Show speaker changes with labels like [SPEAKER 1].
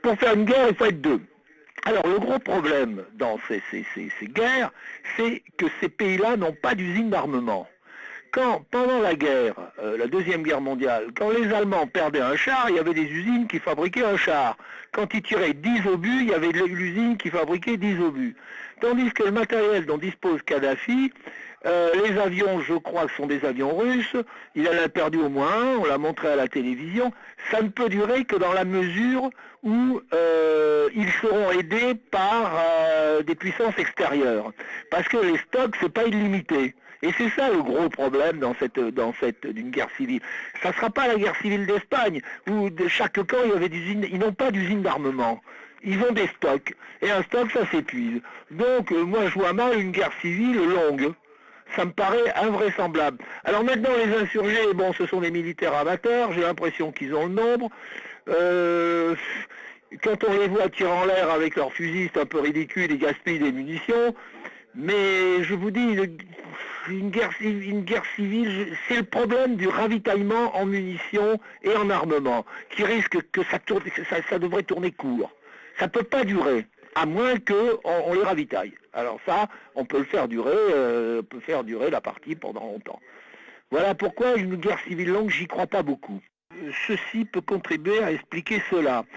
[SPEAKER 1] Pour faire une guerre, il faut être deux. Alors le gros problème dans ces guerres, c'est que ces pays-là n'ont pas d'usine d'armement. Quand, pendant la guerre, la Deuxième Guerre mondiale, quand les Allemands perdaient un char, il y avait des usines qui fabriquaient un char. Quand ils tiraient 10 obus, il y avait l'usine qui fabriquait 10 obus. Tandis que le matériel dont dispose Kadhafi, les avions, je crois que sont des avions russes, il en a perdu au moins un, on l'a montré à la télévision, ça ne peut durer que dans la mesure où ils seront aidés par des puissances extérieures. Parce que les stocks, c'est pas illimité. Et c'est ça le gros problème dans cette d'une guerre civile. Ça ne sera pas la guerre civile d'Espagne, où de chaque camp il y avait des usines, ils n'ont pas d'usine d'armement. Ils ont des stocks. Et un stock, ça s'épuise. Donc moi je vois mal une guerre civile longue. Ça me paraît invraisemblable. Alors maintenant les insurgés, bon ce sont des militaires amateurs, j'ai l'impression qu'ils ont le nombre. Quand on les voit tirer en l'air avec leurs fusils, c'est un peu ridicule, ils gaspillent des munitions. Mais je vous dis, une guerre civile, c'est le problème du ravitaillement en munitions et en armement, qui risque que ça devrait tourner court. Ça ne peut pas durer, à moins qu'on les ravitaille. Alors ça, on peut le faire durer, la partie pendant longtemps. Voilà pourquoi une guerre civile longue, j'y crois pas beaucoup. Ceci peut contribuer à expliquer cela.